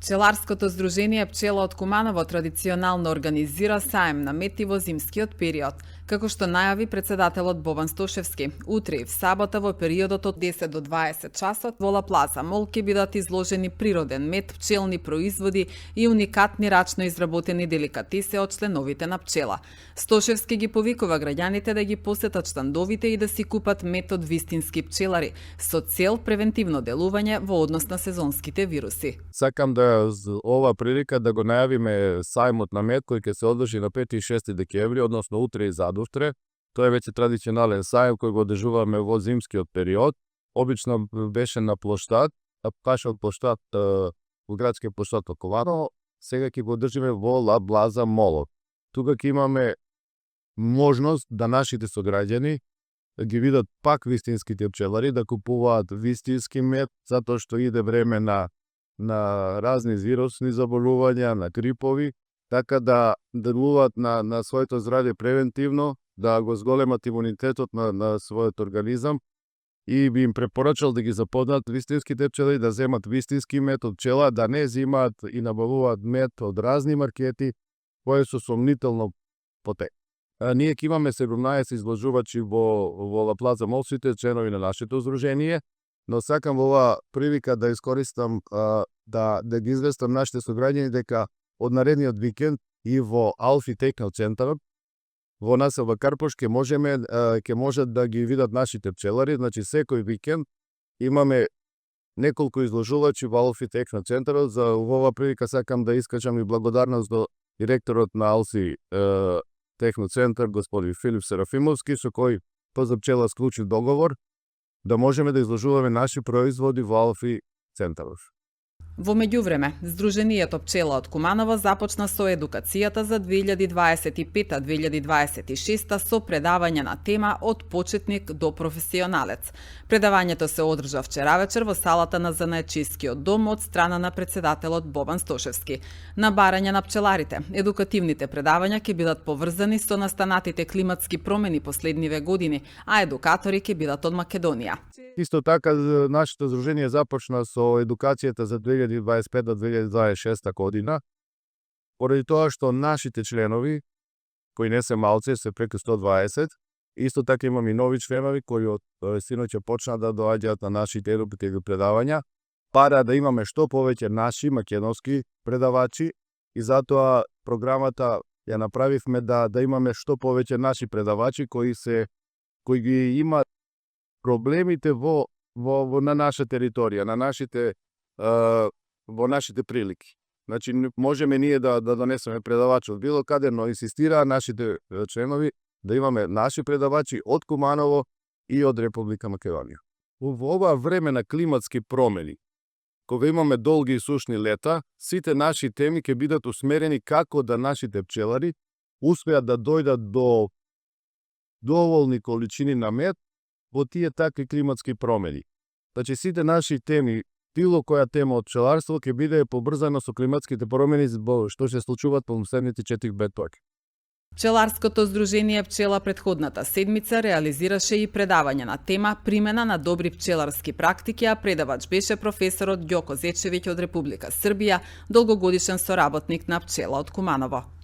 Пчеларското здружение Пчела од Куманово традиционално организира саем на мед и во зимскиот период, како што најави председателот Бобан Стошевски. Утре и в сабота во периодот од 10 до 20 часот во Ла Плаза Мол ќе бидат изложени природен мед, пчелни производи и уникатни рачно изработени деликатеси од членовите на Пчела. Стошевски ги повикува граѓаните да ги посетат штандовите и да си купат мед од вистински пчелари, со цел превентивно делување во однос на сезонските вируси. Сакам да ова прилика да го најавиме сајмот на мед кој ќе се одржи на 5 и 6 декември, односно утре и задутре. Тоа е веќе традиционален сајм кој го одржуваме во зимскиот период. Обично беше на плоштад, пашал плоштад во градскиот плоштад во Кованово. Сега ќе го одржиме во Ла Плаза Молот. Тука ќе имаме можност да нашите сограѓани ги видат пак вистинските пчелари, да купуваат вистински мед, затоа што иде време на разни вирусни заболувања, на грипови, така да делуваат на своето здравје превентивно, да го зголемат имунитетот на својот организам и би им препорачал да ги запознаат вистинските пчелари, да земат вистински мед од пчела, да не земаат и набавуваат мед од разни маркети кои со сомнително потек. Ние ќе имаме 17 изложувачи во Ла Плаза Мол, сите членови на нашето здружение, но сакам ова прилика да искористам да ги известам нашите сограѓани дека од наредниот викенд и во Алфи Техноцентарот во населба Карпош ќе можат да ги видат нашите пчелари. Значи секој викенд имаме неколку изложувачи во Алфи Техноцентарот. За ова прилика сакам да искажам и благодарност до директорот на Алфи Техноцентар господин Филип Серафимовски, со кој ПЗ Пчела склучи договор да можеме да изложуваме наши производи во Алфи Центарот. Во меѓувреме, Здруженијето Пчела од Куманово започна со едукацијата за 2025-2026 со предавање на тема од почетник до професионалец. Предавањето се одржа вчера вечер во салата на Занаечискиот дом од страна на председателот Бобан Стошевски. На барање на пчеларите, едукативните предавања ќе бидат поврзани со настанатите климатски промени последниве години, а едукатори ќе бидат од Македонија. Исто така, нашето здружение започна со едукацијата за 2025-2026 година, поради тоа што нашите членови, кои не се малци, се преку 120, исто така имаме и нови членови кои од синоќа почна да доаѓаат на нашите едукативни предавања, пара да имаме што повеќе наши македонски предавачи и затоа програмата ја направивме да имаме што повеќе наши предавачи кои ги имаат проблемите на наша територија, во нашите прилики. Значи, можеме ние да донесеме предавачи од било каде, но инсистираа нашите членови да имаме наши предавачи од Куманово и од Република Македонија. Во ова време на климатски промени, кога имаме долги и сушни лета, сите наши теми ќе бидат усмерени како да нашите пчелари успеат да дојдат до доволни количини на мед во тие такви климатски промени. Значи, сите наши теми, било која тема од пчеларство, ќе биде побрзано со климатските промени што се случуваат по последните 4-5 точки. Пчеларското здружение Пчела предходната седмица реализираше и предавање на тема примена на добри пчеларски практики, а предавач беше професорот Ѓоко Зечевиќ од Република Србија, долгогодишен соработник на Пчела од Куманово.